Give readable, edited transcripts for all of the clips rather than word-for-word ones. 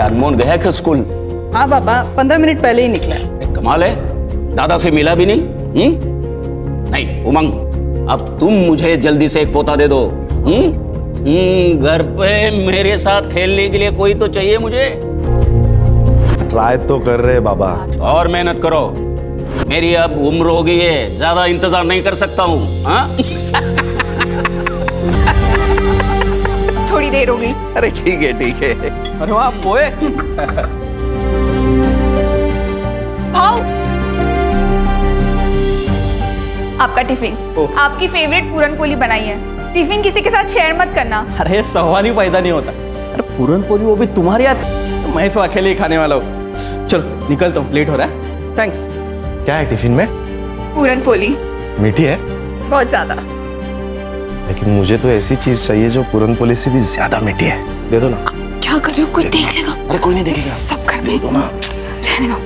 अनमोल गया क्या स्कूल? हाँ पापा, 15 मिनट पहले ही निकला। कमाल है, दादा से मिला भी नहीं। नहीं उमंग, अब तुम मुझे जल्दी से एक पोता दे दो। घर पे मेरे साथ खेलने के लिए कोई तो चाहिए मुझे। ट्राई तो कर रहे बाबा। और मेहनत करो, मेरी अब उम्र हो गई है, ज्यादा इंतजार नहीं कर सकता हूँ। थोड़ी देर हो गई। अरे ठीक है ठीक है। अरे वाह पोए। भाव, आपका टिफिन। आपकी फेवरेट पूरन पोली बनाई है। टिफिन किसी के साथ शेयर मत करना। अरे सवाल ही पैदा नहीं होता। अरे पूरन पोली वो भी तुम्हारे हाथ, मैं तो अकेले ही खाने वाला हूँ। चलो निकलता हूँ, लेट हो रहा है। थैंक्स। क्या है टिफिन में? पूरन पोली। मीठी है? बहुत ज्यादा। लेकिन मुझे तो ऐसी चीज चाहिए जो पूरन पोली से भी ज्यादा मीठी है। दे दो ना। क्या कर रहे हो? कोई देख लेगा। अरे कोई नहीं देखेगा। सब घर में। दो ना। रहने दो।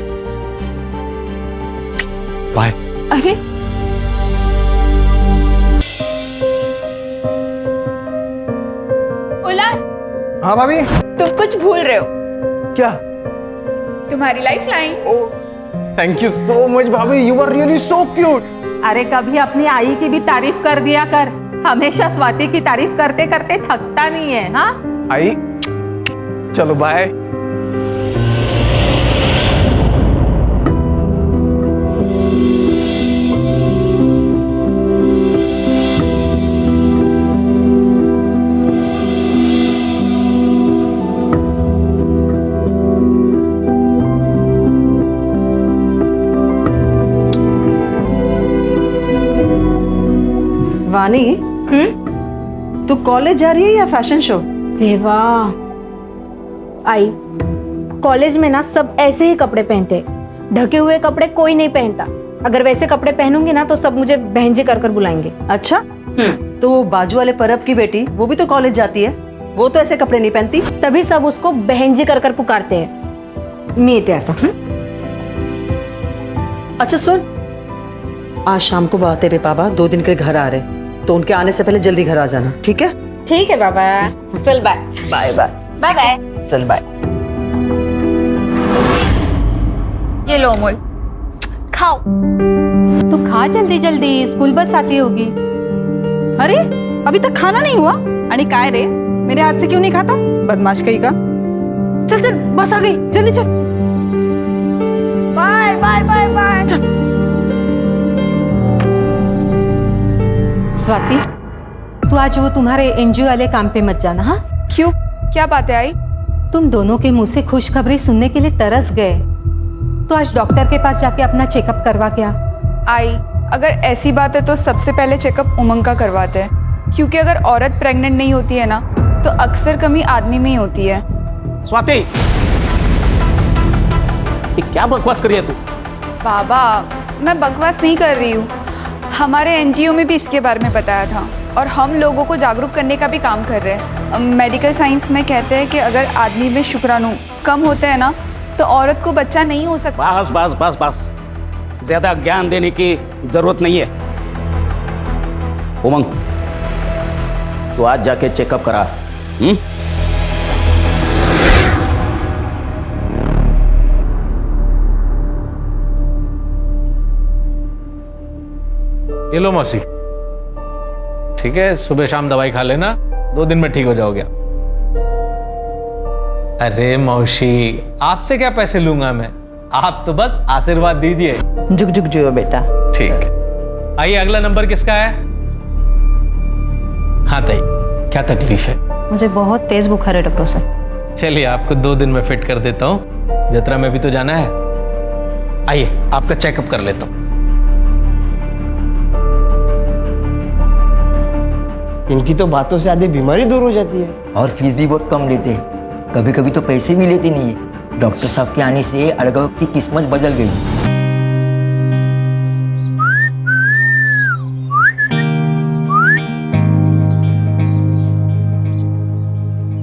बाय। अरे उल्लास, हाँ भाभी। तुम कुछ भूल रहे हो। क्या? तुम्हारी life line. Thank you so much भाभी, you are really so cute. अरे कभी अपनी आई की भी तारीफ कर दिया कर, हमेशा स्वाति की तारीफ करते करते थकता नहीं है। हाँ आई, चलो बाय। वानी, तू कॉलेज जा रही है या फैशन शो? देवा, आई कॉलेज में ना सब ऐसे ही कपड़े पहनते, ढके हुए कपड़े कोई नहीं पहनता। अगर वैसे कपड़े पहनूंगी ना तो सब मुझे बहनजी कर कर बुलाएंगे। अच्छा, तो वो बाजू वाले परब की बेटी, वो भी तो कॉलेज जाती है, वो तो ऐसे कपड़े नहीं पहनती। तभी सब उसको बहनजी कर कर पुकारते हैं। मैं क्या था? अच्छा सुन, आज शाम को तेरे पापा 2 दिन के घर आ रहे, तो उनके आने से पहले जल्दी घर आ जाना, ठीक है? ठीक है बाबा, चल bye. Bye bye. Bye bye. चल बाय। ये लो अमोल, खाओ। तू खा जल्दी जल्दी, स्कूल बस आती होगी। अरे अभी तक खाना नहीं हुआ? आणि काय रे, मेरे हाथ से क्यों नहीं खाता? बदमाश कहीं का। चल चल, बस आ गई, जल्दी चल। Bye bye bye bye. Swati, तू आज वो तुम्हारे एनजीओ वाले काम पे मत जाना। हाँ, क्यों? क्या बात है आई? तुम दोनों के मुंह से खुशखबरी सुनने के लिए तरस गए, तो आज डॉक्टर के पास जाके अपना चेकअप करवा क्या? आई, अगर ऐसी बात है तो सबसे पहले चेकअप उमंग का करवाते हैं, क्योंकि अगर औरत प्रेग्नेंट नहीं होती है ना तो अक्सर कमी आदमी में ही होती है। स्वाति, ये क्या बकवास कर रही है तू? बाबा, मैं बकवास नहीं कर रही हूँ। हमारे एनजीओ में भी इसके बारे में बताया था और हम लोगों को जागरूक करने का भी काम कर रहे हैं। मेडिकल साइंस में कहते हैं कि अगर आदमी में शुक्राणु कम होते हैं ना तो औरत को बच्चा नहीं हो सकता। बस बस बस बस, ज्यादा ज्ञान देने की जरूरत नहीं है। उमंग, तू आज जाके चेकअप करा। ये लो मौसी, ठीक है, सुबह शाम दवाई खा लेना, 2 दिन में ठीक हो जाओगे। अरे मौसी, आपसे क्या पैसे लूंगा मैं, आप तो बस आशीर्वाद दीजिए। जुग जुग जियो बेटा। ठीक। आइए, अगला नंबर किसका है? हाँ ताई, क्या तकलीफ है? मुझे बहुत तेज बुखार है डॉक्टर साहब। चलिए, आपको 2 दिन में फिट कर देता हूँ, जतरा में भी तो जाना है। आइए, आपका चेकअप कर लेता हूँ। इनकी तो बातों से आधी बीमारी दूर हो जाती है। और फीस भी बहुत कम लेते हैं, कभी कभी तो पैसे भी लेते नहीं है। डॉक्टर साहब के आने से अड़गव की किस्मत बदल गई।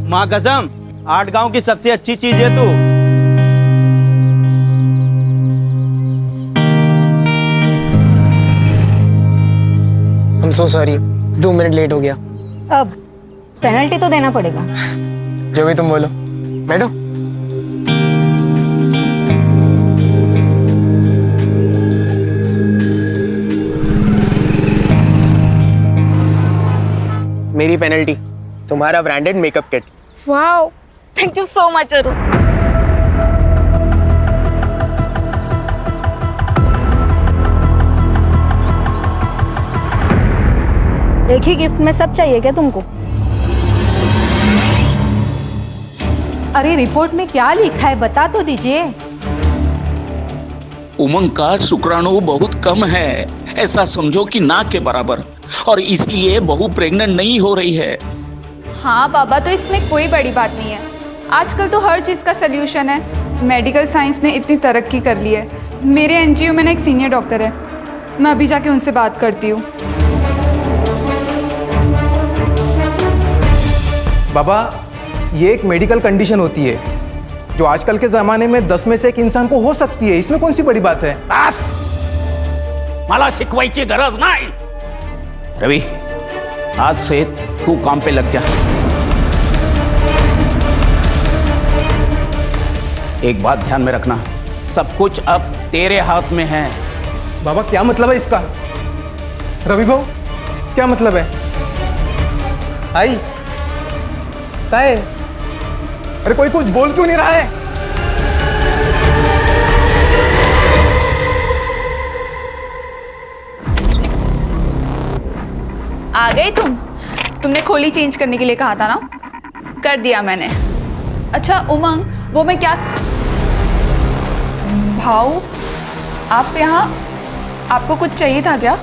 माँ कसम, 8 गांव की सबसे अच्छी चीज है तू। I'm so sorry, 2 minute late हो गया। अब पेनल्टी तो देना पड़ेगा। जो भी तुम बोलो। बैठो। तुम्हारा branded makeup kit. Wow, thank you so much Arun. एक ही गिफ्ट में सब चाहिए क्या तुमको? अरे रिपोर्ट में क्या लिखा है बता तो दीजिए। उमंग का शुक्राणु बहुत कम है, ऐसा समझो कि ना के बराबर, और इसलिए बहू प्रेग्नेंट नहीं हो रही है। हाँ बाबा, तो इसमें कोई बड़ी बात नहीं है। आजकल तो हर चीज़ का सल्यूशन है। मेडिकल साइंस ने इतनी तरक्की कर ली है। मेरे एनजीओ में ना एक सीनियर डॉक्टर है, मैं अभी जाके उनसे बात करती हूँ। बाबा, ये एक मेडिकल कंडीशन होती है जो आजकल के ज़माने में 10 में से एक इंसान को हो सकती है। इसमें कौन सी बड़ी बात है? बस, मला शिकवायची गरज नाही। रवि, आज से तू काम पे लग जा। एक बात ध्यान में रखना, सब कुछ अब तेरे हाथ में है। बाबा, क्या मतलब है इसका? रवि भाऊ, क्या मतलब है? आई क्या है? अरे कोई कुछ बोल क्यों नहीं रहा है? आ गए तुमने खोली चेंज करने के लिए कहा था ना, कर दिया मैंने। अच्छा उमंग, वो मैं क्या भाऊ, आप यहाँ, आपको कुछ चाहिए था क्या?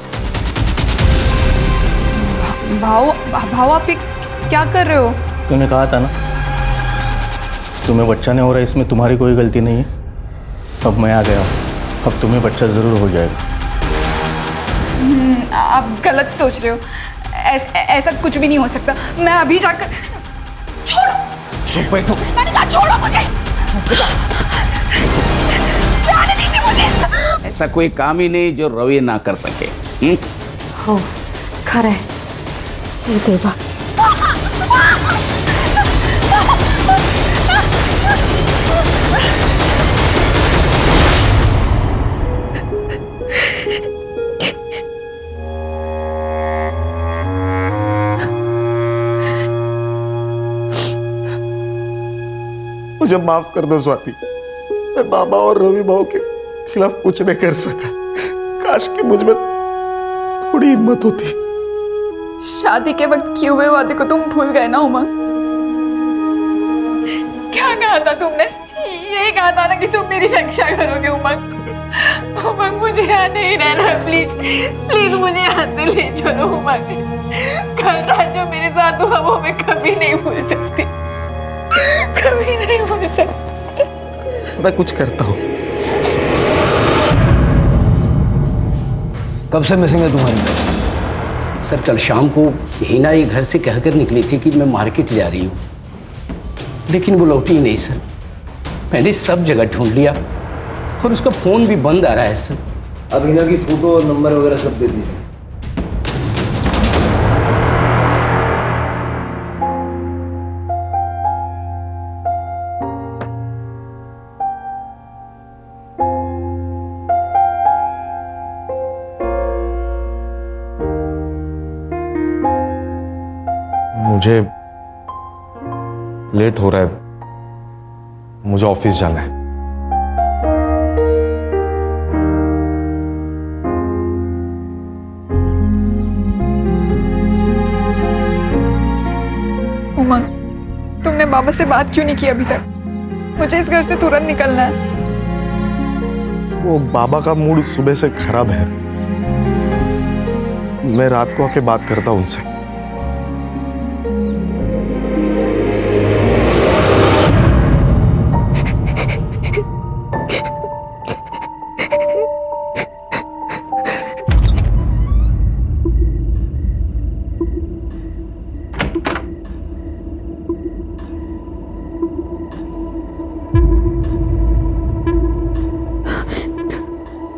भाऊ आप ये क्या कर रहे हो? तूने कहा था ना तुम्हें बच्चा नहीं हो रहा, इसमें तुम्हारी कोई गलती नहीं है। अब मैं आ गया, अब तुम्हें बच्चा ज़रूर हो जाएगा। आप गलत सोच रहे हो, ऐसा कुछ भी नहीं हो सकता। मैं अभी जाकर, छोड़ो। चुप बैठो। मैंने कहा छोड़ो मुझे, जाने दीजिए मुझे। ऐसा कोई काम ही नहीं जो रवि ना कर सके। हो, खरा है ये देवा। मुझे माफ कर दो स्वाति, मैं बाबा और रवि भाव के खिलाफ कुछ नहीं कर सका। काश कि मुझ में थोड़ी हिम्मत होती। शादी के वक्त किए हुए वादे को तुम भूल गए ना उमंग? क्या कहा था तुमने? यही कहा था ना कि तुम मेरी रक्षा करोगे उमंग। उमंग, मुझे यहाँ नहीं रहना, प्लीज प्लीज मुझे यहाँ से ले चलो उमंग। कल रात जो मेरे साथ हुआ वो मैं कभी नहीं भूल सकती, कभी नहीं भूल सकती। मैं कुछ करता हूँ। कब से मिसिंग है तुम्हारी? सर, कल शाम को हिना ये घर से कहकर निकली थी कि मैं मार्केट जा रही हूँ, लेकिन वो लौटी ही नहीं सर। मैंने सब जगह ढूंढ लिया और उसका फोन भी बंद आ रहा है सर। अब हिना की फोटो और नंबर वगैरह सब दे दीजिए। मुझे लेट हो रहा है, मुझे ऑफिस जाना है। उमंग, तुमने बाबा से बात क्यों नहीं की अभी तक? मुझे इस घर से तुरंत निकलना है। वो बाबा का मूड सुबह से खराब है, मैं रात को आके बात करता हूं उनसे।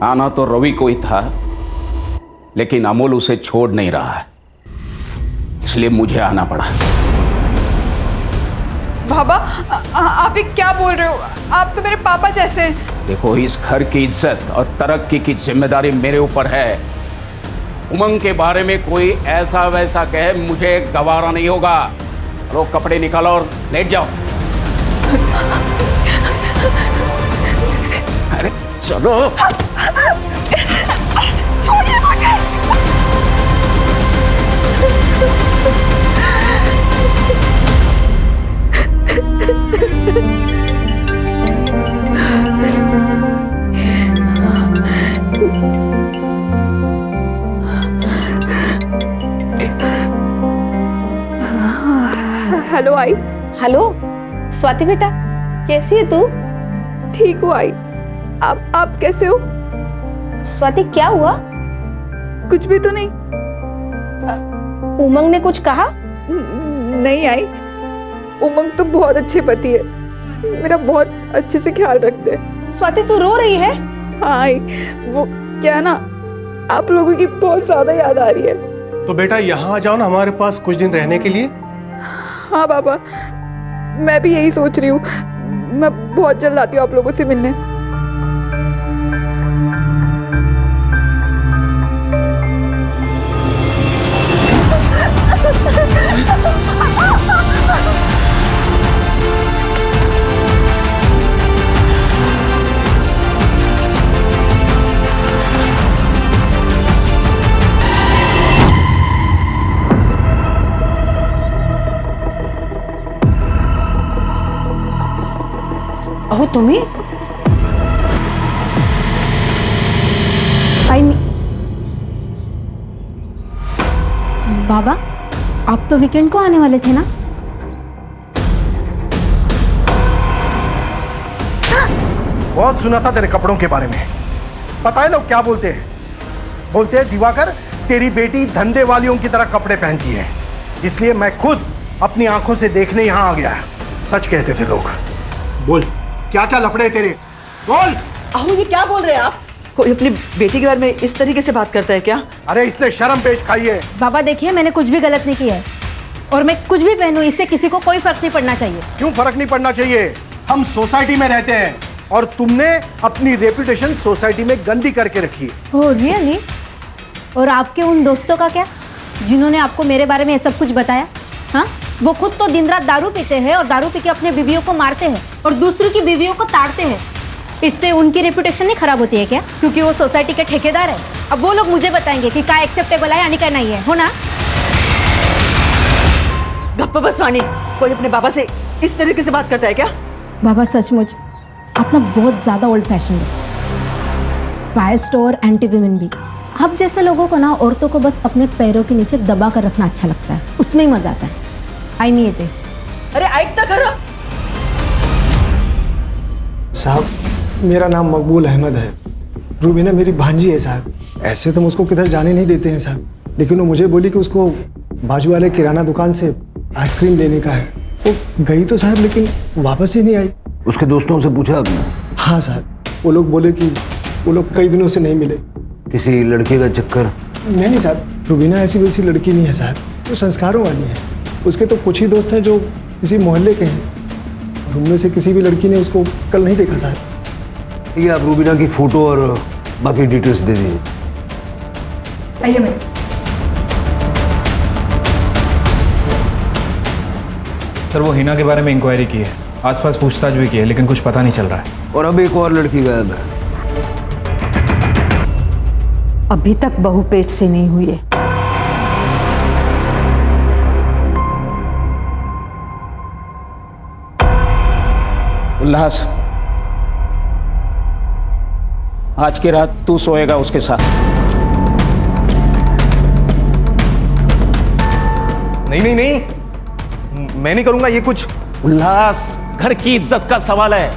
आना तो रवि को ही था, लेकिन अमोल उसे छोड़ नहीं रहा है, इसलिए मुझे आना पड़ा। बाबा, आप ये क्या बोल रहे हो? आप तो मेरे पापा जैसे हैं। देखो, इस घर की इज्जत और तरक्की की जिम्मेदारी मेरे ऊपर है। उमंग के बारे में कोई ऐसा वैसा कहे, मुझे गवारा नहीं होगा। लो कपड़े निकालो और लेट जाओ। अरे चलो। छोड़िए मुझे। हेलो आई। हेलो स्वाति बेटा, कैसी है तू? ठीक हूँ आई। आप कैसे हो? स्वाति क्या हुआ? कुछ भी तो नहीं। उमंग ने कुछ कहा? नहीं आई, उमंग तो बहुत अच्छे पति है, मेरा बहुत अच्छे से ख्याल रखते हैं। स्वाति तू रो रही है? हाँ आई, वो क्या ना, आप लोगों की बहुत ज्यादा याद आ रही है। तो बेटा यहाँ आ जाओ ना हमारे पास कुछ दिन रहने के लिए। हाँ पापा, मैं भी यही सोच रही हूँ। मैं बहुत जल्द आती हूँ आप लोगों से मिलने। अहो तुम्ही बाबा, आप तो वीकेंड को आने वाले थे ना? बहुत सुना था तेरे कपड़ों के बारे में। पता है लोग क्या बोलते हैं? बोलते हैं दिवाकर तेरी बेटी धंधे वालियों की तरह कपड़े पहनती है, इसलिए मैं खुद अपनी आंखों से देखने यहाँ आ गया। सच कहते थे लोग। बोल क्या क्या लफड़े तेरे, बोल। अहो ये क्या बोल रहे हैं आप? कोई अपनी बेटी के बारे में इस तरीके से बात करता है क्या? अरे इसने शर्म पेश खाई है। बाबा देखिए, मैंने कुछ भी गलत नहीं किया है और मैं कुछ भी पहनूं इससे किसी को कोई फर्क नहीं पड़ना चाहिए। क्यों फर्क नहीं पड़ना चाहिए? हम सोसाइटी में रहते हैं और तुमने अपनी रेपुटेशन सोसाइटी में गंदी करके रखी है। Oh really? और आपके उन दोस्तों का क्या, जिन्होंने आपको मेरे बारे में ये सब कुछ बताया? हाँ, वो खुद तो दिन रात दारू पीते हैं और दारू पी के अपने बीवियों को मारते हैं और दूसरों की बीवियों को ताड़ते हैं। इससे उनकी रेपुटेशन नहीं खराब होती है क्या? क्योंकि वो सोसाइटी के ठेकेदार है। अब वो लोग मुझे बताएंगे कि क्या एक्सेप्टेबल है यानी क्या नहीं है, हो ना? गप्पा बस वाणी, कोई अपने बाबा से इस तरीके से बात करता है क्या? बाबा सचमुच आप ना बहुत ज़्यादा ओल्ड फैशन है, बायस्ड और एंटी विमेन भी। आप जैसे लोगों को ना औरतों को बस अपने पैरों के नीचे दबा कर रखना अच्छा लगता है, उसमें ही मजा आता है। आई नहीं येते। अरे ऐकता खरं? साहब मेरा नाम मकबूल अहमद है, रूबीना मेरी भांजी है साहब। ऐसे तो मुझको किधर जाने नहीं देते हैं साहब, लेकिन वो मुझे बोली कि उसको बाजू वाले किराना दुकान से आइसक्रीम लेने का है। वो गई तो साहब लेकिन वापस ही नहीं आई। उसके दोस्तों से पूछा आपने? हाँ साहब, वो लोग बोले कि वो लोग कई दिनों से नहीं मिले। किसी लड़के का चक्कर? नहीं साहब, रूबीना ऐसी वैसी लड़की नहीं है साहब, वो संस्कारों वाली है। उसके तो कुछ ही दोस्त हैं जो इसी मोहल्ले के हैं और उनमें से किसी भी लड़की ने उसको कल नहीं देखा साहब। ठीक है, आप रूबीना की फोटो और बाकी डिटेल्स दे दीजिए। आइए बस। सर वो हिना के बारे में इंक्वायरी की है, आसपास पूछताछ भी की है, लेकिन कुछ पता नहीं चल रहा है। और अब एक और लड़की गायब है। अभी तक बहू पेट से नहीं हुई है। उल्लास, आज की रात तू सोएगा उसके साथ। नहीं नहीं नहीं, मैं नहीं करूंगा ये कुछ। उल्लास, घर की इज्जत का सवाल है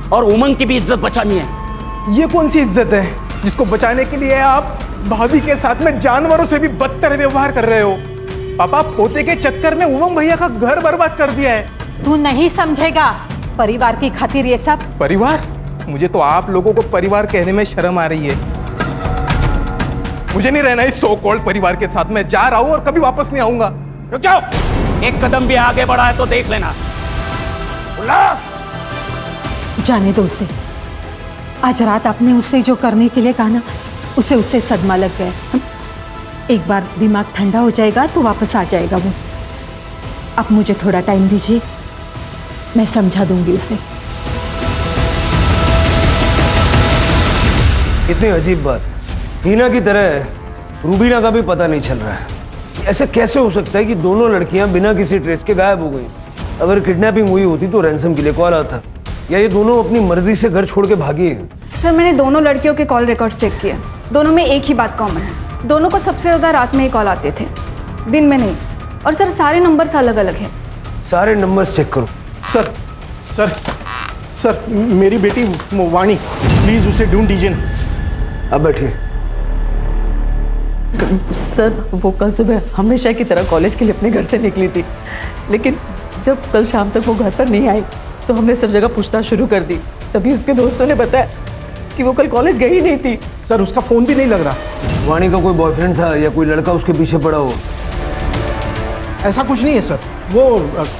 और उमंग की भी इज्जत बचानी है। ये कौन सी इज्जत है जिसको बचाने के लिए आप भाभी के साथ में जानवरों से भी बदतर व्यवहार कर रहे हो? पापा पोते के चक्कर में उमंग भैया का घर बर्बाद कर दिया है। तू नहीं समझेगा, परिवार की खातिर ये सब। परिवार? मुझे तो आप लोगों को परिवार कहने में शर्म आ रही है। मुझे नहीं रहना इस सो कॉल्ड परिवार के साथ। मैं जा रहा हूं और कभी वापस नहीं आऊंगा। रुक जाओ, एक कदम भी आगे बढ़ा है तो देख लेना। उल्लास, जाने दो उसे। आज रात आपने उससे जो करने के लिए कहा ना, उसे उससे सदमा लग गया। एक बार दिमाग ठंडा हो जाएगा तो वापस आ जाएगा वो। आप मुझे थोड़ा टाइम दीजिए, मैं समझा दूंगी उसे। कितनी अजीब बात है, हीना की तरह रूबीना का भी पता नहीं चल रहा है। ऐसे कैसे हो सकता है कि दोनों लड़कियां बिना किसी ट्रेस के गायब हो गई? अगर किडनैपिंग हुई होती तो रैंसम के लिए कॉल आता, या ये दोनों अपनी मर्जी से घर छोड़ के भागी है? सर मैंने दोनों लड़कियों के कॉल रिकॉर्ड्स चेक किए, दोनों में एक ही बात कॉमन है, दोनों को सबसे ज़्यादा रात में ही कॉल आते थे, दिन में नहीं। और सर सारे नंबर्स अलग अलग हैं। सारे नंबर्स चेक करो। सर सर सर मेरी बेटी वाणी, प्लीज उसे ढूंढ दीजिए ना। अब बैठिए। सर वो कल सुबह हमेशा की तरह कॉलेज के लिए अपने घर से निकली थी, लेकिन जब कल शाम तक वो घर पर नहीं आई तो हमने सब जगह पूछताछ शुरू कर दी। तभी उसके दोस्तों ने बताया कि वो कल कॉलेज गई नहीं थी। सर उसका फोन भी नहीं लग रहा। वाणी का कोई बॉयफ्रेंड था या कोई लड़का उसके पीछे पड़ा हो? ऐसा कुछ नहीं है सर, वो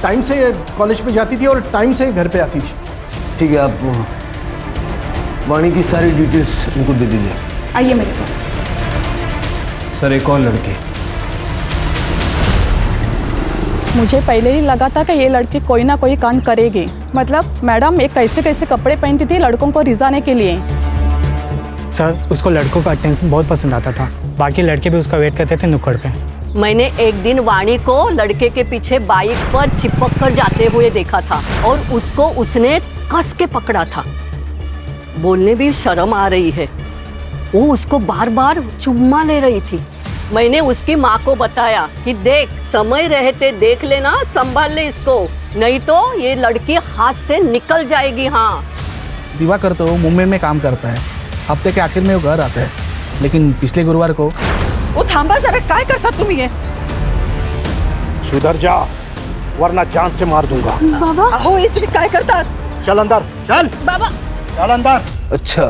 टाइम से कॉलेज पे जाती थी और टाइम से घर पे आती थी। ठीक है, आप वाणी की सारी डिटेल्स उनको दे दीजिए। आइए मेरे साथ। सर एक और लड़की। मुझे पहले ही लगा था कि ये लड़की कोई ना कोई कांड करेगी। मतलब मैडम ये कैसे कैसे कपड़े पहनती थी लड़कों को रिझाने के लिए। सर उसको लड़कों का अटेंशन बहुत पसंद आता था, बाकी लड़के भी उसका वेट करते थे नुक्कड़ पे। मैंने एक दिन वाणी को लड़के के पीछे बाइक पर चिपक कर जाते हुए देखा था और उसको उसने कस के पकड़ा था। बोलने भी शर्म आ रही है, वो उसको बार बार चुम्मा ले रही थी। मैंने उसकी माँ को बताया कि देख समय रहते देख लेना, संभाल ले इसको, नहीं तो ये लड़की हाथ से निकल जाएगी। हाँ दिवाकर तो मुंबई में काम करता है, हफ्ते के आखिर में वो घर आता है, लेकिन पिछले गुरुवार को वो थांबा जरा, काय करता तुम्ही ये? सुधर जा वरना जान से मार दूंगा। बाबा हो इतने काय करता? चल अंदर, चल बाबा चल अंदर। अच्छा,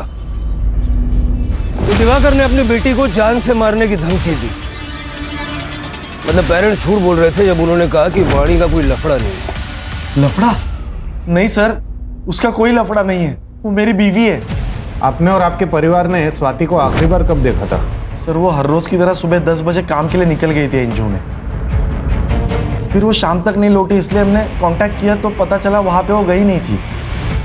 तो दिवाकर ने अपनी बेटी को जान से मारने की धमकी दी। मतलब पेरेंट्स झूठ बोल रहे थे जब उन्होंने कहा कि वाणी का कोई लफड़ा नहीं। लफड़ा? नहीं सर, उसका कोई लफड़ा नहीं है, वो मेरी बीवी है। आपने और आपके परिवार ने स्वाति को आखिरी बार कब देखा था? सर वो हर रोज की तरह सुबह 10 बजे काम के लिए निकल गई थी एनजीओ में, फिर वो शाम तक नहीं लौटी, इसलिए हमने कांटेक्ट किया तो पता चला वहाँ पे वो गई नहीं थी।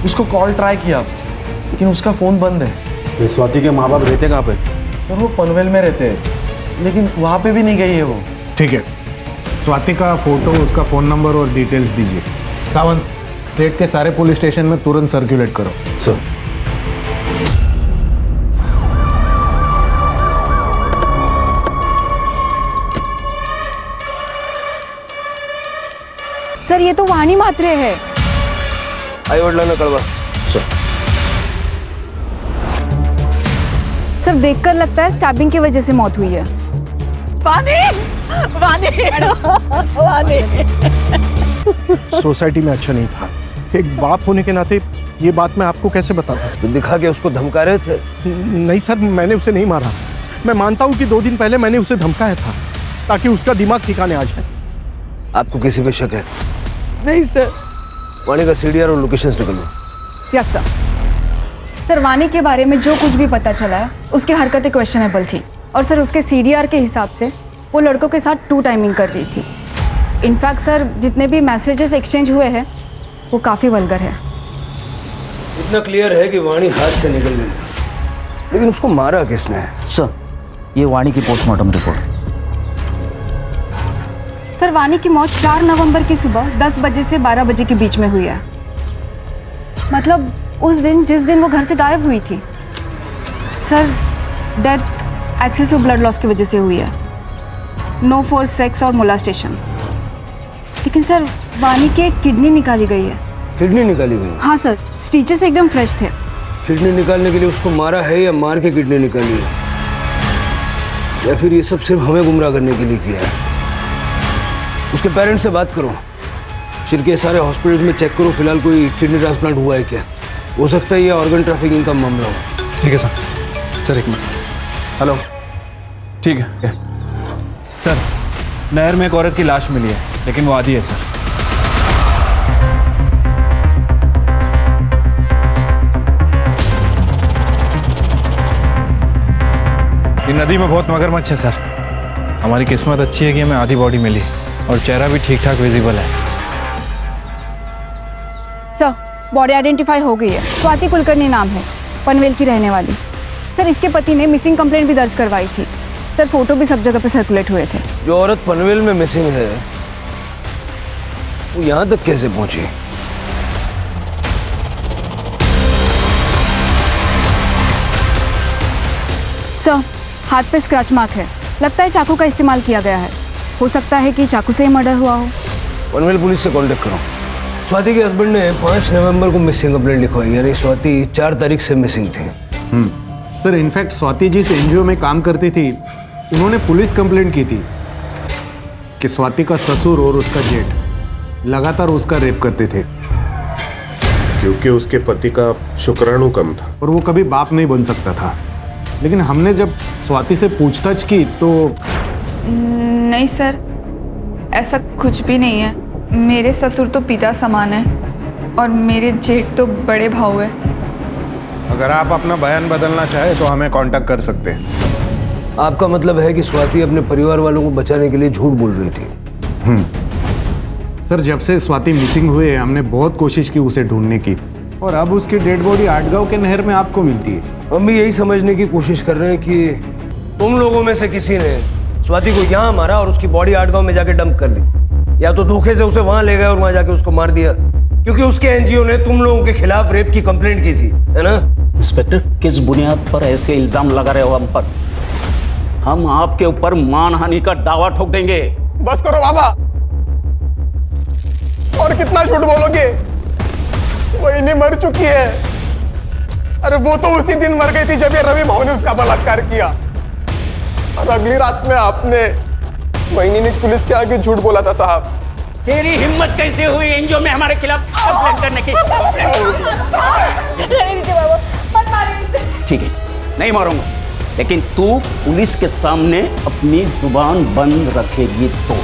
उसको कॉल ट्राई किया लेकिन उसका फ़ोन बंद है। स्वाति के माँ बाप रहते कहाँ पे? सर वो पनवेल में रहते हैं, लेकिन वहाँ पे भी नहीं गई है वो। ठीक है, स्वाति का फोटो, उसका फ़ोन नंबर और डिटेल्स दीजिए। सावंत, स्टेट के सारे पुलिस स्टेशन में तुरंत सर्कुलेट करो। सर सर ये तो वाणी मात्रे है। आई वडिलांना कळवा। सर देखकर लगता है स्टैबिंग की वजह से मौत हुई है। वाणी वाणी वाणी सोसाइटी में अच्छा नहीं था। एक बाप होने के नाते ये बात मैं आपको कैसे बताता? तो दिखा के उसको धमका रहे थे? नहीं सर, मैंने उसे नहीं मारा। मैं मानता हूँ कि 2 दिन पहले मैंने उसे धमकाया था ताकि उसका दिमाग ठिकाने आ जाए। आपको किसी पे शक है? नहीं सर। वाणी का सीडीआर और लोकेशंस निकलो। Yes sir. सर वाणी के बारे में जो कुछ भी पता चला है उसकी हरकतें क्वेश्चनेबल थी, और सर उसके सीडीआर के हिसाब से वो लड़कों के साथ 2 टाइमिंग कर रही थी। इनफैक्ट सर जितने भी मैसेजेस एक्सचेंज हुए हैं वो काफ़ी वल्गर है। इतना क्लियर है कि वाणी हाथ से निकल गई, लेकिन उसको मारा किसने? सर ये वाणी की पोस्टमार्टम रिपोर्ट। सर वाणी की मौत 4 नवंबर की सुबह 10 बजे से 12 बजे के बीच में हुई है। मतलब उस दिन जिस दिन वो घर से गायब हुई थी। Sir death excessive blood loss की वजह से हुई है, नो फॉर सेक्स और मोलास्टेशन। लेकिन सर वाणी के किडनी निकाली गई है। किडनी निकाली गई? हाँ सर, स्टिचेस एकदम फ्रेश थे। किडनी निकालने के लिए उसको मारा है या मार के किडनी निकाली है, या फिर ये सब सिर्फ हमें गुमराह करने के लिए किया है? उसके पेरेंट्स से बात करो, शहर के सारे हॉस्पिटल्स में चेक करो फिलहाल कोई किडनी ट्रांसप्लांट हुआ है क्या। हो सकता है ये ऑर्गन ट्रैफिकिंग का मामला हो। ठीक है सर। एक मिनट। हेलो, ठीक है सर। नहर में एक औरत की लाश मिली है, लेकिन वो आधी है सर। ये नदी में बहुत मगरमच्छ है सर। हमारी किस्मत अच्छी है कि हमें आधी बॉडी मिली। और चेहरा भी ठीक ठाक विजिबल है। सर, बॉडी आइडेंटिफाई हो गई है। स्वाति कुलकर्णी नाम है, पनवेल की रहने वाली। सर, इसके पति ने मिसिंग कंप्लेंट भी दर्ज करवाई थी। सर, फोटो भी सब जगह पे सर्कुलेट हुए थे। जो औरत पनवेल में मिसिंग है वो यहाँ तक कैसे पहुंची? सर, हाथ पे स्क्रैच मार्क है। लगता है चाकू का इस्तेमाल किया गया है। हो सकता है कि चाकू से ही मर्डर हुआ हो। पनवेल पुलिस से कांटेक्ट करो। स्वाति के हस्बैंड ने 5 नवंबर को मिसिंग कंप्लेंट लिखवाई, यानी स्वाति 4 तारीख से मिसिंग थी। सर, इनफैक्ट स्वाति जिस एनजीओ में काम करती थी उन्होंने पुलिस कंप्लेंट की थी कि स्वाति का ससुर और उसका जेठ लगातार उसका रेप करते थे, क्योंकि उसके पति का शुक्राणु कम था और वो कभी बाप नहीं बन सकता था। लेकिन हमने जब स्वाति से पूछताछ की तो नहीं सर, ऐसा कुछ भी नहीं है। मेरे ससुर तो पिता समान है और मेरे जेठ तो बड़े भाऊ है। अगर आप अपना बयान बदलना चाहे तो हमें कांटेक्ट कर सकते हैं। आपका मतलब है कि स्वाति अपने परिवार वालों को बचाने के लिए झूठ बोल रही थी? सर, जब से स्वाति मिसिंग हुए हमने बहुत कोशिश की उसे ढूंढने की, और अब उसकी डेड बॉडी आटगांव के नहर में आपको मिलती है। हम भी यही समझने की कोशिश कर रहे हैं कि तुम लोगों में से किसी ने स्वाति को यहाँ मारा और उसकी बॉडी आटगांव में जाके डंप कर दी, या तो धोखे से उसे वहां ले गए और वहां जाके उसको मार दिया, क्योंकि उसके एनजीओ ने तुम लोगों के खिलाफ रेप की कंप्लेंट की थी, है ना? इंस्पेक्टर, किस बुनियाद पर ऐसे इल्जाम लगा रहे हो हम पर? हम आपके ऊपर मानहानि का दावा ठोक देंगे। बस करो बाबा, और कितना झूठ बोलोगे? वही मर चुकी है। अरे वो तो उसी दिन मर गई थी जब ये रवि भाऊ ने उसका बलात्कार किया, और अगली रात में आपने वही ने पुलिस के आगे झूठ बोला था। साहब, तेरी हिम्मत कैसे हुई एनजीओ में हमारे खिलाफ कंप्लेंट करने की? ठीक है, नहीं मारूंगा, लेकिन तू पुलिस के सामने अपनी जुबान बंद रखेगी तो।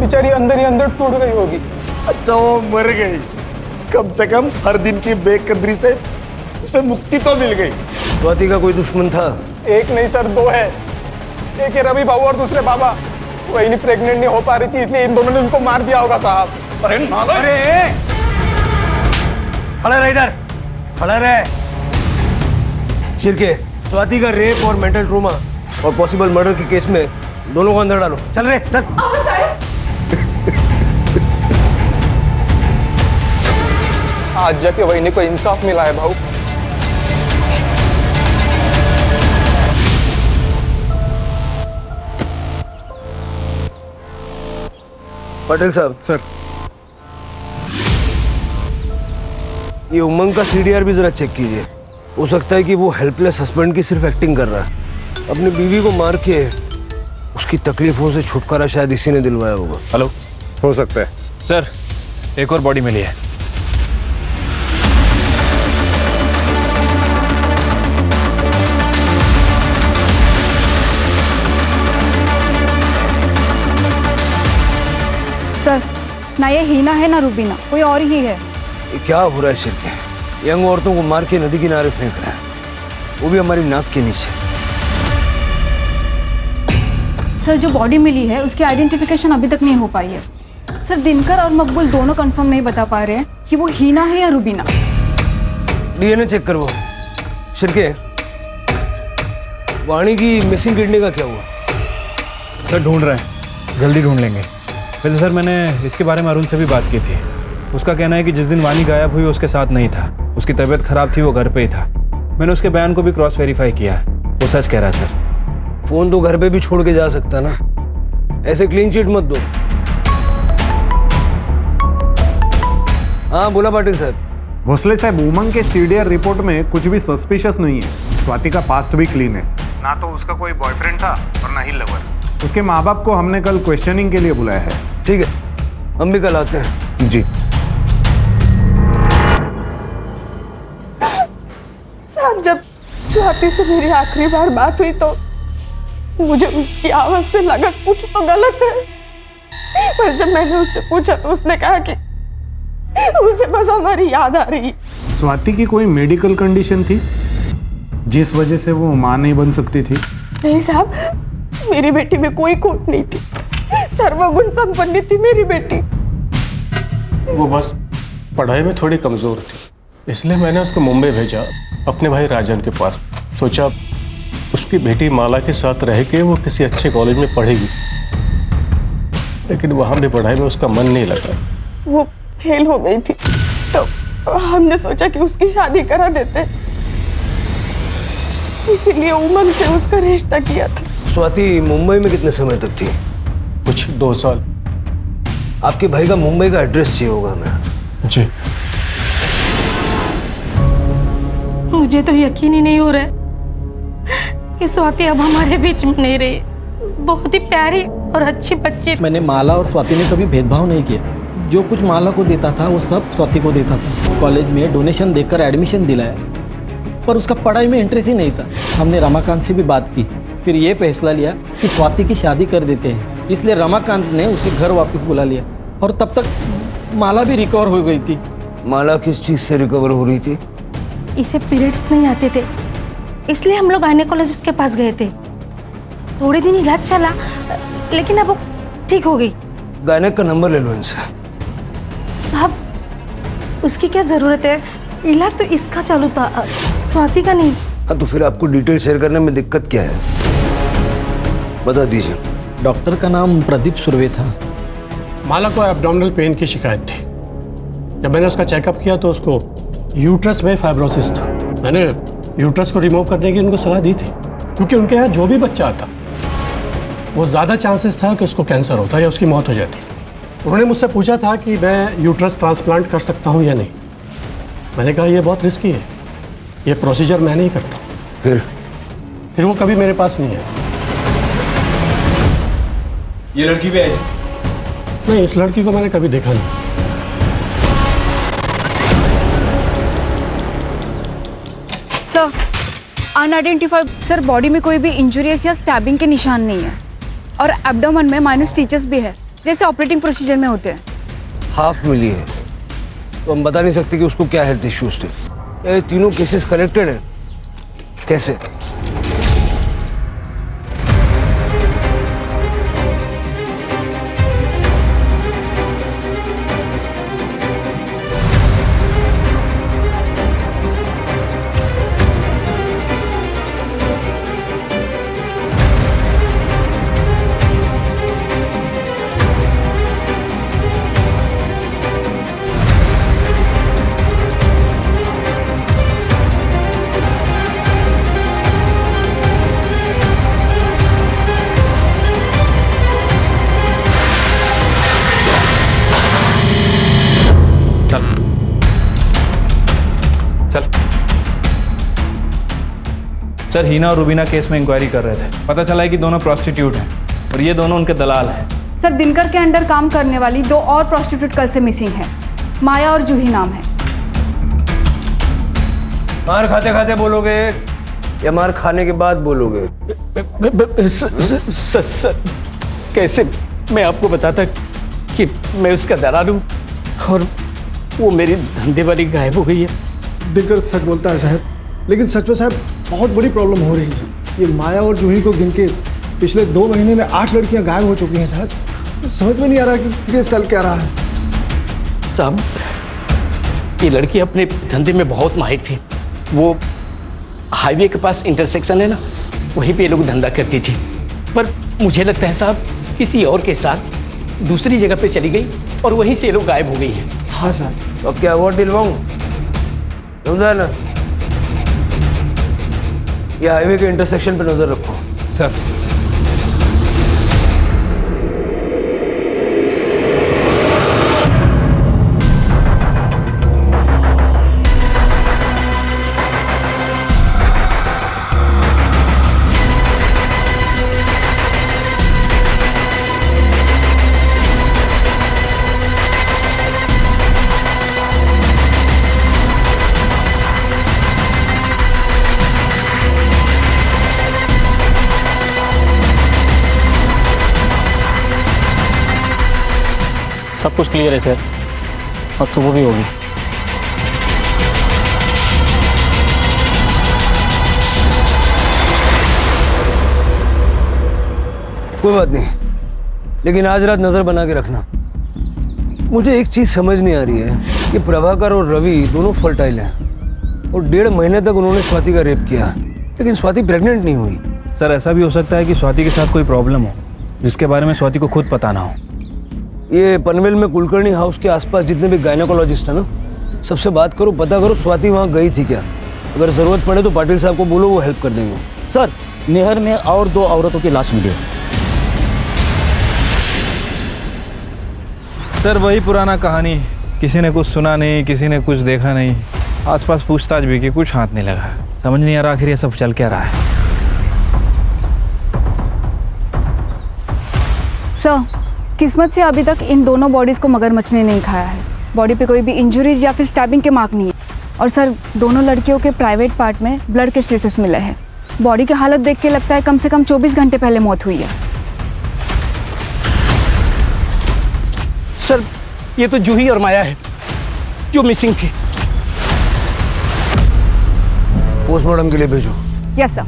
बेचारी अंदर ही अंदर टूट गई होगी। अच्छा, वो मर गई, कम से कम हर दिन की बेकदरी से उसे मुक्ति तो मिल गई। स्वाति का कोई दुश्मन था? एक नहीं सर, 2 है। एक है रवि भाऊ और दूसरे बाबा। वही नहीं प्रेग्नेंट नहीं हो पा रही थी, इसलिए इन दोनों ने उनको मार दिया होगा। साहब, अरे खड़ा रह, इधर खड़ा रह। शिरके, स्वाति का रेप और मेंटल ट्रोमा और पॉसिबल मर्डर के केस में दोनों को अंदर डालो। चल रे, चल। आज जाके वही को इंसाफ मिला है भाऊ। पटेल साहब। सर, ये उमंग का सीडीआर भी जरा चेक कीजिए। हो सकता है कि वो हेल्पलेस हस्बैंड की सिर्फ एक्टिंग कर रहा है। अपनी बीवी को मार के उसकी तकलीफों से छुटकारा शायद इसी ने दिलवाया होगा। हेलो, हो सकता है। सर, एक और बॉडी मिली है। सर, ना ये हीना है ना रूबीना, कोई और ही है। ये क्या हो रहा है शिरके? यंग औरतों को मार के नदी किनारे फेंक रहा है, वो भी हमारी नाक के नीचे। सर, जो बॉडी मिली है उसकी आइडेंटिफिकेशन अभी तक नहीं हो पाई है। सर, दिनकर और मकबूल दोनों कंफर्म नहीं बता पा रहे हैं कि वो हीना है या रूबीना। डीएनए चेक करवाओ। शिरके, वाणी की मिसिंग किडनी का क्या हुआ? सर, ढूंढ रहे हैं, जल्दी ढूंढ लेंगे। वैसे सर, मैंने इसके बारे में अरुण से भी बात की थी। उसका कहना है कि जिस दिन वाणी गायब हुई उसके साथ नहीं था, उसकी तबीयत खराब थी, वो घर पे ही था। मैंने उसके बयान को भी क्रॉस वेरीफाई किया है, वो सच कह रहा है सर। फोन तो घर पे भी छोड़ के जा सकता ना, ऐसे क्लीन चिट मत दो। हाँ, बोला पाटिल साहब। भोसले साहब, उमंग के सीडीआर रिपोर्ट में कुछ भी सस्पिशियस नहीं है। स्वाति का पास्ट भी क्लीन है, ना तो उसका कोई बॉयफ्रेंड था और ना ही लवर। उसके माँ बाप को हमने कल क्वेश्चनिंग के लिए बुलाया है। ठीक है, हम भी कल आते हैं। जी साहब, जब स्वाति से मेरी आखिरी बार बात हुई तो मुझे उसकी आवाज से लगा कुछ तो गलत है, पर जब मैंने उससे पूछा तो उसने कहा कि उसे बस हमारी याद आ रही। स्वाति की कोई मेडिकल कंडीशन थी जिस वजह से वो मां नहीं बन सकती थी? नहीं साहब, मेरी बेटी में कोई खोट नहीं थी, सर्वगुण संपन्न थी मेरी बेटी। वो बस पढ़ाई में थोड़ी कमजोर थी, इसलिए मैंने उसको मुंबई भेजा अपने भाई राजन के पास। सोचा उसकी बेटी माला के साथ रह के वो किसी अच्छे कॉलेज में पढ़ेगी, लेकिन वहां भी पढ़ाई में उसका मन नहीं लगा। वो फेल हो गई थी तो हमने सोचा कि उसकी शादी करा देते, इसीलिए उमंग से उसका रिश्ता किया था। स्वाति मुंबई में कितने समय तक थी? कुछ 2 साल। आपके भाई का मुंबई का एड्रेस चाहिए होगा हमें। जी। मुझे तो यकीन ही नहीं हो रहा है कि स्वाति अब हमारे बीच में नहीं रही। बहुत ही प्यारी और अच्छी बच्ची। मैंने माला और स्वाति ने कभी भेदभाव नहीं किया। जो कुछ माला को देता था वो सब स्वाति को देता था। कॉलेज में डोनेशन देकर एडमिशन दिलाया, पर उसका पढ़ाई में इंटरेस्ट ही नहीं था। हमने रमाकांत से भी बात की, फिर ये फैसला लिया कि स्वाति की शादी कर देते हैं। इसलिए रमाकांत ने उसे घर वापस बुला लिया और तब तक माला भी रिकवर हो गई थी। माला किस चीज़ से रिकवर हो रही थी? इसे पीरियड्स नहीं आते थे, इसलिए हम लोग गायनेकोलॉजिस्ट के पास गए थे। थोड़े दिन इलाज चला, लेकिन अब वो ठीक हो गई। गायनेक का नंबर ले लो इनसे। साहब, उसकी क्या ज़रूरत है? इलाज तो इसका चालू था, स्वाति का नहीं। हाँ, तो फिर आपको डिटेल शेयर करने में दिक्कत क्या है, बता दीजिए। डॉक्टर का नाम प्रदीप सुर्वे था। माला को एब्डोमिनल पेन की शिकायत थी। जब मैंने उसका चेकअप किया तो उसको यूट्रस में फाइब्रोसिस था। मैंने यूट्रस को रिमूव करने की उनको सलाह दी थी, क्योंकि उनके यहाँ जो भी बच्चा आता वो ज़्यादा चांसेस था कि उसको कैंसर होता या उसकी मौत हो जाती। उन्होंने मुझसे पूछा था कि मैं यूट्रस ट्रांसप्लांट कर सकता हूँ या नहीं। मैंने कहा ये बहुत रिस्की है, ये प्रोसीजर मैं नहीं करता। फिर वो कभी मेरे पास नहीं है। ये लड़की भी आई? नहीं, इस लड़की को मैंने कभी देखा नहीं। Sir, unidentified. सर, बॉडी में कोई भी इंजुरीज या स्टैबिंग के निशान नहीं है और एब्डोमेन में माइनर स्टिचेस भी है, जैसे ऑपरेटिंग प्रोसीजर में होते हैं। हाफ मिली है तो हम बता नहीं सकते कि उसको क्या हेल्थ इश्यूज थे। ये तीनों केसेस कनेक्टेड हैं कैसे? सर, हीना और रुबीना केस में इंक्वायरी कर रहे थे। पता चला है कि दोनों प्रोस्टिट्यूट हैं और ये दोनों उनके दलाल हैं। सर, दिनकर के अंडर काम करने वाली 2 और प्रोस्टिट्यूट कल से मिसिंग है। माया और जूही नाम है। मार खाते खाते बोलोगे या मार खाने के बाद बोलोगे? सर, कैसे मैं आपको बताता कि मैं उसका दलाल हूँ और वो मेरी धंधे वाली गायब हो गई है। दिनकर सच बोलता है साहब, लेकिन सच में साहब बहुत बड़ी प्रॉब्लम हो रही है। ये माया और जूही को गिन के पिछले 2 महीने में 8 लड़कियां गायब हो चुकी हैं साहब। समझ में नहीं आ रहा कि केस चल क्या रहा है। साहब, ये लड़की अपने धंधे में बहुत माहिर थी। वो हाईवे के पास इंटरसेक्शन है ना, वहीं पे ये लोग धंधा करती थी। पर मुझे लगता है साहब किसी और के साथ दूसरी जगह पे चली गई और वहीं से ये लोग गायब हो गई हैं। हाँ साहब। अब क्या हुआ दिलवाऊं? समझा ना? ये हाईवे के इंटरसेक्शन पे नजर रखो। सर, सब कुछ क्लियर है सर, अब सुबह भी होगी। कोई बात नहीं, लेकिन आज रात नजर बना के रखना। मुझे एक चीज समझ नहीं आ रही है कि प्रभाकर और रवि दोनों फर्टाइल हैं और 1.5 महीने तक उन्होंने स्वाति का रेप किया, लेकिन स्वाति प्रेग्नेंट नहीं हुई। सर ऐसा भी हो सकता है कि स्वाति के साथ कोई प्रॉब्लम हो जिसके बारे में स्वाति को खुद पता ना हो। ये पनवेल में कुलकर्णी हाउस के आसपास जितने भी गायनेकोलॉजिस्ट है ना, सबसे बात करो, पता करो स्वाति वहाँ गई थी क्या। अगर जरूरत पड़े तो पाटिल साहब को बोलो, वो हेल्प कर देंगे। सर नहर में और 2 औरतों की लाश मिली। सर वही पुराना कहानी, किसी ने कुछ सुना नहीं, किसी ने कुछ देखा नहीं, आसपास पूछताछ भी की, कुछ हाथ नहीं लगा। समझ नहीं आ रहा आखिर ये सब चल क्या रहा है। सर किस्मत से अभी तक इन दोनों बॉडीज़ को मगरमच्छ ने नहीं खाया है। बॉडी पे कोई भी इंजरीज या फिर स्टैबिंग के मार्क नहीं है। और सर दोनों लड़कियों के प्राइवेट पार्ट में ब्लड के स्ट्रेसेस मिले हैं। बॉडी की हालत देख के लगता है कम से कम 24 घंटे पहले मौत हुई है। सर ये तो जूही और माया है जो मिसिंग थी। पोस्टमार्टम के लिए भेजो। Yes sir.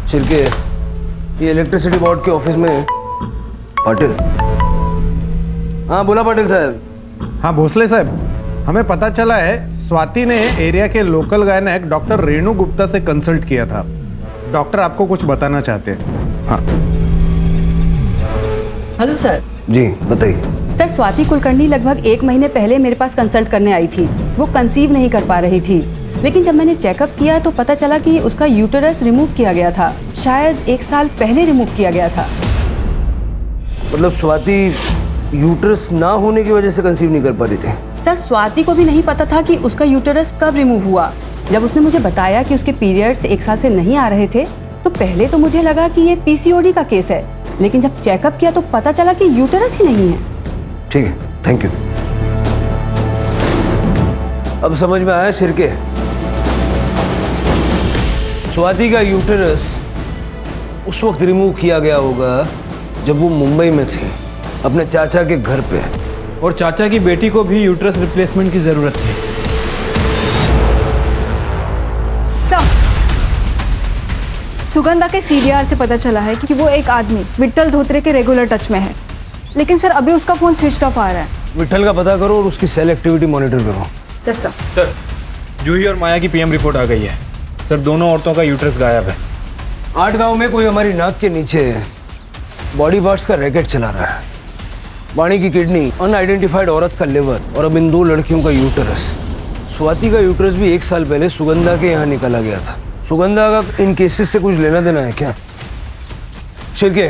छिलके, ये इलेक्ट्रिसिटी बोर्ड के ऑफिस में पाटिल। हाँ बोला पाटिल साहब। हाँ भोसले साहब, हमें पता चला है स्वाति ने एरिया के local gynaec doctor Renu Gupta से कंसल्ट किया था। डॉक्टर आपको कुछ बताना चाहते हैं। हाँ हेलो सर। जी बताइए। सर स्वाति कुलकर्णी लगभग 1 महीने पहले मेरे पास कंसल्ट करने आई थी। वो कंसीव नहीं कर पा रही थी, लेकिन जब मैंने चेकअप किया तो पता चला कि उसका यूटेरस रिमूव किया गया था। शायद 1 साल पहले रिमूव किया गया था। मतलब स्वाति यूटेरस ना होने की वजह से कंसीव नहीं कर पा रही थी? सर स्वाति को भी नहीं पता था कि उसका यूटेरस कब रिमूव हुआ। जब उसने मुझे बताया कि उसके पीरियड्स 1 साल से नहीं आ रहे थे तो पहले तो मुझे लगा कि ये पीसीओडी का केस है, लेकिन जब चेकअप किया तो पता चला कि यूटेरस ही नहीं है। ठीक है, थैंक यू। अब समझ में आया शिरके, स्वाति का यूटेरस उस वक्त रिमूव किया गया होगा जब वो मुंबई में थी अपने चाचा के घर पे, और चाचा की बेटी को भी यूट्रस रिप्लेसमेंट की जरूरत थी। सुगंधा के सीडीआर से पता चला है कि वो एक आदमी विट्ठल धोत्रे के रेगुलर टच में है, लेकिन सर अभी उसका फोन स्विच ऑफ आ रहा है। विट्ठल का पता करो और उसकी सेल एक्टिविटी मॉनिटर करो। Yes sir. सर जूही और माया की पीएम रिपोर्ट आ गई है। सर दोनों औरतों का यूट्रस गायब है। 8 गांव में कोई हमारी नाक के नीचे बॉडी पार्ट्स का रैकेट चला रहा है। वाणी की किडनी, अनआइडेंटिफाइड औरत का लिवर और अब इन 2 लड़कियों का यूटेरस। स्वाति का यूटेरस भी 1 साल पहले सुगंधा के यहाँ निकाला गया था। सुगंधा का इन केसेस से कुछ लेना देना है क्या? शिरके,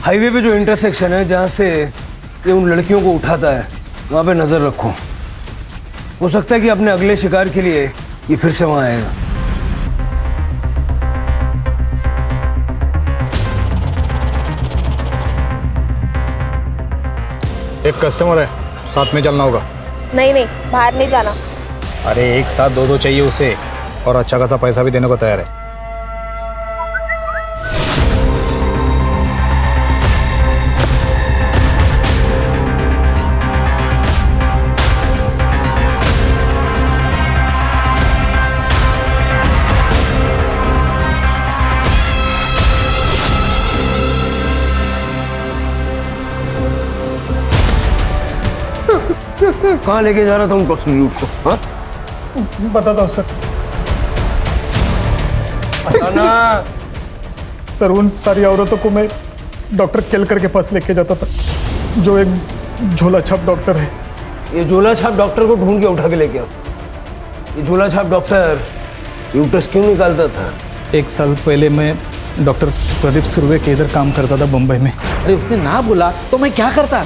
हाईवे पे जो इंटरसेक्शन है जहाँ से ये उन लड़कियों को उठाता है वहाँ पे नज़र रखो। हो सकता है कि अपने अगले शिकार के लिए ये फिर से वहाँ आएगा। एक कस्टमर है, साथ में चलना होगा। नहीं नहीं, बाहर नहीं जाना। अरे एक साथ 2-2 चाहिए उसे, और अच्छा खासा पैसा भी देने को तैयार है। कहाँ लेके जा रहा था उन प्रोस्टिट्यूट्स को? हाँ बताता हूँ सर। सर उन सारी औरतों को मैं डॉक्टर केलकर के पास लेके जाता था, जो एक झोला छाप डॉक्टर है। ये झोला छाप डॉक्टर को ढूंढ के उठा के लेके आओ। ये झोला छाप डॉक्टर यूट्रस क्यों निकालता था? 1 साल पहले मैं डॉक्टर प्रदीप सुर्वे के इधर काम करता था बम्बई में। अरे उसने ना बोला तो मैं क्या करता?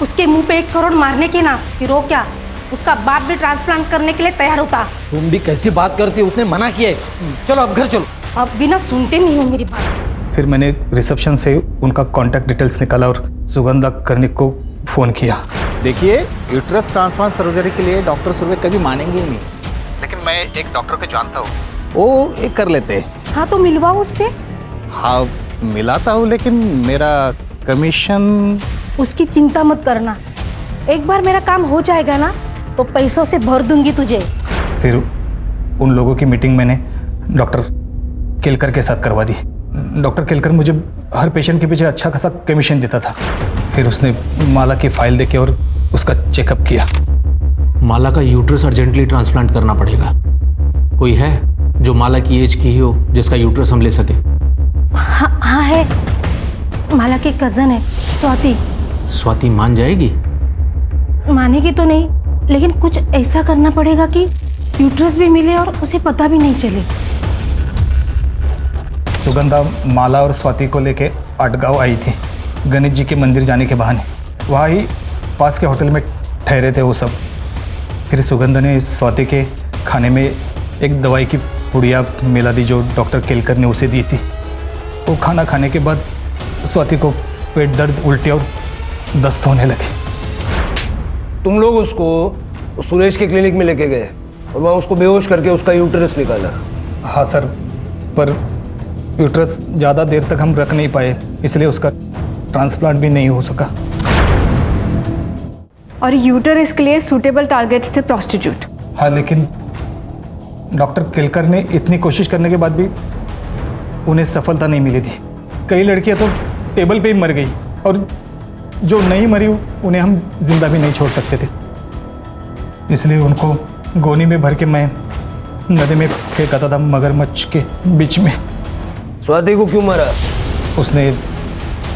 उसके मुंह पे 1 करोड़ मारने के ना, फिर वो क्या, उसका बाप भी ट्रांसप्लांट करने के लिए तैयार होता। तुम भी कैसी बात करती हो? उसने मना किया है। चलो अब घर चलो। अब बिना सुनते नहीं हो मेरी बात। फिर मैंने रिसेप्शन से उनका कॉन्टैक्ट डिटेल्स निकाला और सुगंधा कर्णिक को फ़ोन किया। देखिए, यूट्रस ट्रांसप्लांट सर्जरी के लिए डॉक्टर सुर्वे कभी मानेंगे ही नहीं, लेकिन मैं एक डॉक्टर को जानता हूँ, वो एक कर लेते हैं। हाँ तो मिलवाओ उससे। हाँ मिलाता हूँ, लेकिन मेरा कमीशन। उसकी चिंता मत करना, एक बार मेरा काम हो जाएगा ना तो पैसों से भर दूंगी तुझे। फिर उन लोगों की मीटिंग मैंने डॉक्टर केलकर के साथ करवा दी। डॉक्टर केलकर मुझे हर पेशेंट के पीछे अच्छा खासा कमीशन देता था। फिर उसने माला की फाइल देके और उसका चेकअप किया। माला का यूट्रस अर्जेंटली ट्रांसप्लांट करना पड़ेगा। कोई है जो माला की एज की ही हो जिसका यूट्रस हम ले सके? हाँ है, माला की कजन है स्वाति। स्वाति मान जाएगी? मानेगी तो नहीं, लेकिन कुछ ऐसा करना पड़ेगा कि यूट्रस भी मिले और उसे पता भी नहीं चले। सुगंधा माला और स्वाति को लेके आटगांव आई थी गणेश जी के मंदिर जाने के बहाने। वहाँ ही पास के होटल में ठहरे थे वो सब। फिर सुगंधा ने स्वाति के खाने में एक दवाई की पुड़िया मिला दी जो डॉक्टर केलकर ने उसे दी थी। वो खाना खाने के बाद स्वाति को पेट दर्द, उल्टी और दस्त होने लगे। तुम लोग उसको सुरेश के क्लिनिक में लेके गए और वहाँ उसको बेहोश करके उसका यूट्रस निकाला? हाँ सर, पर यूट्रस ज़्यादा देर तक हम रख नहीं पाए, इसलिए उसका ट्रांसप्लांट भी नहीं हो सका। और यूटरस के लिए सूटेबल टारगेट्स थे प्रोस्टिट्यूट। हाँ, लेकिन डॉक्टर केलकर ने इतनी कोशिश करने के बाद भी उन्हें सफलता नहीं मिली थी। कई लड़कियां तो टेबल पे ही मर गई और जो नहीं मरी उन्हें हम जिंदा भी नहीं छोड़ सकते थे। इसलिए उनको गोनी में भर के मैं नदी में फेंकाता था मगरमच्छ के बीच में। स्वाति को क्यों मारा? उसने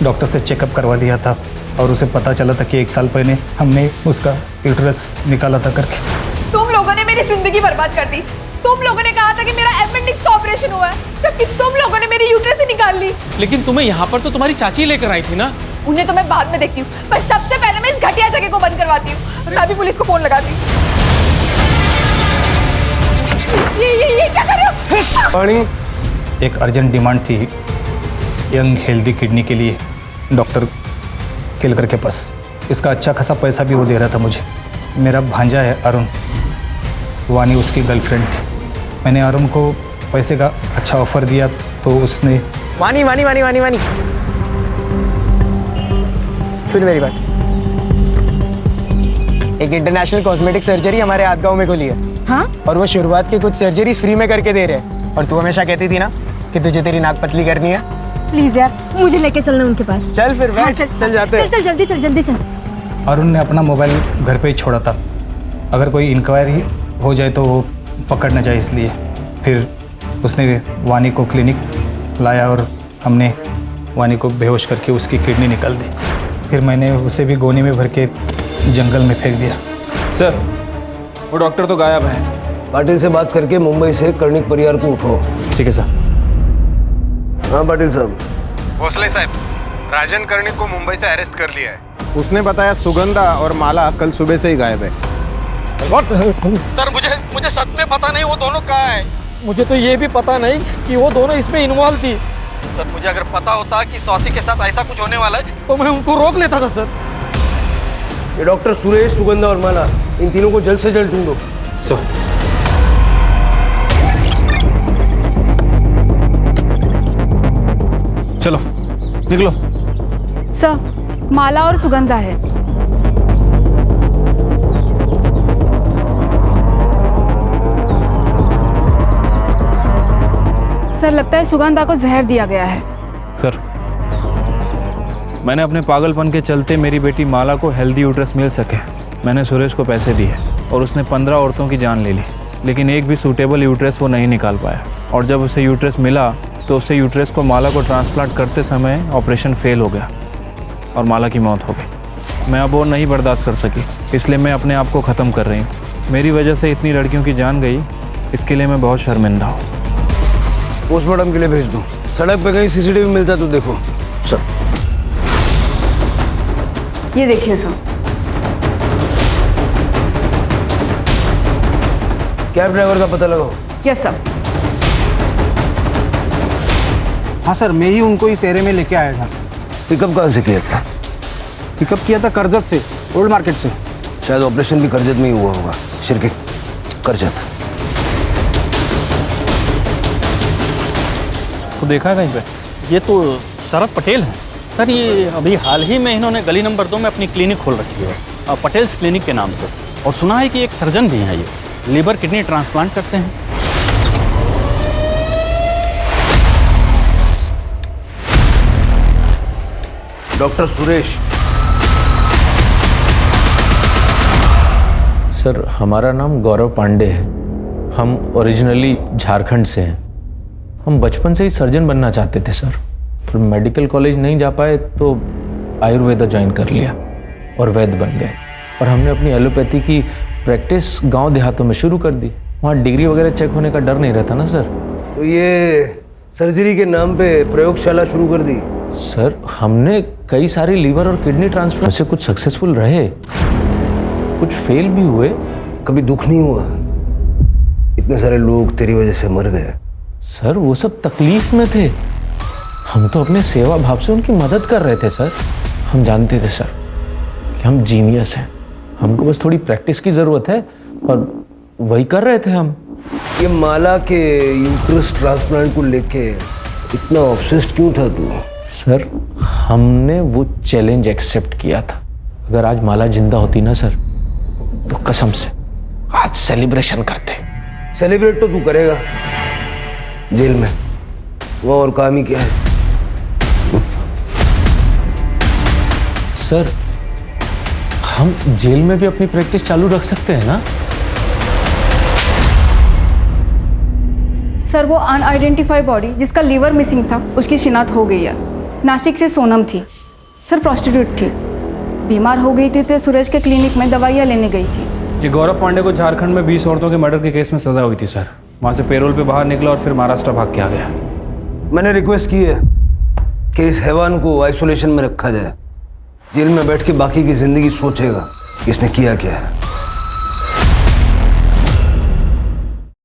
डॉक्टर से चेकअप करवा लिया था और उसे पता चला था कि 1 साल पहले हमने उसका यूट्रस निकाला था करके। तुम लोगों ने मेरी जिंदगी बर्बाद कर दी। तुम लोगों ने कहा था कि मेरा अपेंडिक्स का ऑपरेशन हुआ है, जबकि तुम लोगों ने मेरी यूट्रस ही निकाल ली। लेकिन तुम्हें यहाँ पर तो तुम्हारी चाची लेकर आई थी ना। उन्हें तो मैं बाद में देखती हूँ, पर सबसे पहले मैं इस घटिया जगह को बंद करवाती हूँ। मैं भी पुलिस को फोन लगाती हूँ। ये क्या कर रहे हो? पानी। एक अर्जेंट डिमांड थी यंग हेल्दी किडनी के लिए डॉक्टर केलकर के पास। इसका अच्छा खासा पैसा भी वो दे रहा था मुझे। मेरा भांजा है अरुण, वानी उसकी गर्लफ्रेंड थी। मैंने अरुण को पैसे का अच्छा ऑफर दिया तो उसने वानी वानी वानी वानी वानी सुन मेरी बात। एक इंटरनेशनल कॉस्मेटिक सर्जरी हमारे आदगांव में खुली है। हाँ? और वो शुरुआत की कुछ सर्जरीज फ्री में करके दे रहे हैं। और तू हमेशा कहती थी ना कि तुझे तेरी नाक पतली करनी है। प्लीज यार, मुझे लेके चलना उनके पास। चल फिर बैठ। चल जाते हैं। चल जल्दी चल जल्दी चल। अरुण ने अपना मोबाइल घर पे ही छोड़ा था, अगर कोई इंक्वायरी हो जाए तो वो पकड़ न जाए, इसलिए। फिर उसने वानी को क्लिनिक लाया और हमने वानी को बेहोश करके उसकी किडनी निकाल दी। फिर मैंने उसे भी गोनी में भर के जंगल में फेंक दिया। सर, वो डॉक्टर तो गायब है। पाटिल से बात करके मुंबई से कर्णिक परिवार को उठो। ठीक है सर। हाँ पाटिल साहब। भोसले साहब, राजन कर्णिक को मुंबई से अरेस्ट कर लिया है। उसने बताया सुगंधा और माला कल सुबह से ही गायब है। सर मुझे सच में पता नहीं वो दोनों कहाँ है। मुझे तो ये भी पता नहीं कि वो दोनों इसमें इन्वॉल्व थी। सर मुझे अगर पता होता कि स्वाति के साथ ऐसा कुछ होने वाला है तो मैं उनको रोक लेता था सर। ये डॉक्टर सुरेश, सुगंधा और माला, इन तीनों को जल्द से जल्द ढूंढो। सर चलो निकलो। सर, माला और सुगंधा है। सर लगता है सुगंधा को जहर दिया गया है। सर, मैंने अपने पागलपन के चलते मेरी बेटी माला को हेल्दी यूट्रस मिल सके, मैंने सुरेश को पैसे दिए और उसने 15 औरतों की जान ले ली, लेकिन एक भी सूटेबल यूट्रस वो नहीं निकाल पाया। और जब उसे यूट्रस मिला तो उससे यूट्रस को माला को ट्रांसप्लांट करते समय ऑपरेशन फेल हो गया और माला की मौत हो गई। मैं अब और नहीं बर्दाश्त कर सकी, इसलिए मैं अपने आप को ख़त्म कर रही हूँ। मेरी वजह से इतनी लड़कियों की जान गई, इसके लिए मैं बहुत शर्मिंदा हूँ। पोस्टमार्टम के लिए भेज दो। सड़क पे कहीं सीसीटीवी मिलता तो देखो। सर ये देखिए सर। कैब ड्राइवर का पता लगाओ। Yes sir. हाँ सर, मैं ही उनको इस एरिया में लेके आया था। पिकअप कहाँ से किया था? पिकअप किया था करजत से, ओल्ड मार्केट से। शायद ऑपरेशन भी करजत में ही हुआ होगा। शिरके करजत तो देखा है कहीं पे? ये तो शरद पटेल हैं सर। ये अभी हाल ही में इन्होंने गली नंबर 2 में अपनी क्लिनिक खोल रखी है, पटेल्स क्लिनिक के नाम से। और सुना है कि एक सर्जन भी हैं, ये लीवर किडनी ट्रांसप्लांट करते हैं। डॉक्टर सुरेश। सर हमारा नाम गौरव पांडे है। हम ओरिजिनली झारखंड से हैं। हम बचपन से ही सर्जन बनना चाहते थे सर, पर मेडिकल कॉलेज नहीं जा पाए तो आयुर्वेदा ज्वाइन कर लिया और वैद्य बन गए। और हमने अपनी एलोपैथी की प्रैक्टिस गांव देहातों में शुरू कर दी। वहाँ डिग्री वगैरह चेक होने का डर नहीं रहता ना सर। तो ये सर्जरी के नाम पे प्रयोगशाला शुरू कर दी? सर हमने कई सारी लीवर और किडनी ट्रांसप्लांट से कुछ सक्सेसफुल रहे, कुछ फेल भी हुए। कभी दुख नहीं हुआ? इतने सारे लोग तेरी वजह से मर गए। सर वो सब तकलीफ में थे, हम तो अपने सेवा भाव से उनकी मदद कर रहे थे सर। हम जानते थे सर कि हम जीनियस हैं, हमको बस थोड़ी प्रैक्टिस की ज़रूरत है और वही कर रहे थे हम। ये माला के यूट्रस ट्रांसप्लांट को लेके इतना ऑब्सेस्ड क्यों था तू? सर हमने वो चैलेंज एक्सेप्ट किया था। अगर आज माला जिंदा होती ना सर, तो कसम से आज सेलिब्रेशन करते। सेलिब्रेट तो तू करेगा जेल में, वो और काम ही क्या है? सर हम जेल में भी अपनी प्रैक्टिस चालू रख सकते हैं ना? सर वो अनआइडेंटिफाइड बॉडी जिसका लीवर मिसिंग था, उसकी शिनाख्त हो गई है। नासिक से सोनम थी सर, प्रोस्टिट्यूट थी, बीमार हो गई थी तो सूरज के क्लिनिक में दवाइयाँ लेने गई थी। ये गौरव पांडे को झारखंड में 20 औरतों के मर्डर के केस में सजा हुई थी सर। वहाँ से पेरोल पे बाहर निकला और फिर महाराष्ट्र भाग के आ गया। मैंने रिक्वेस्ट की है कि इस हैवान को आइसोलेशन में रखा जाए। जेल में बैठ के बाकी की जिंदगी सोचेगा कि इसने किया क्या है।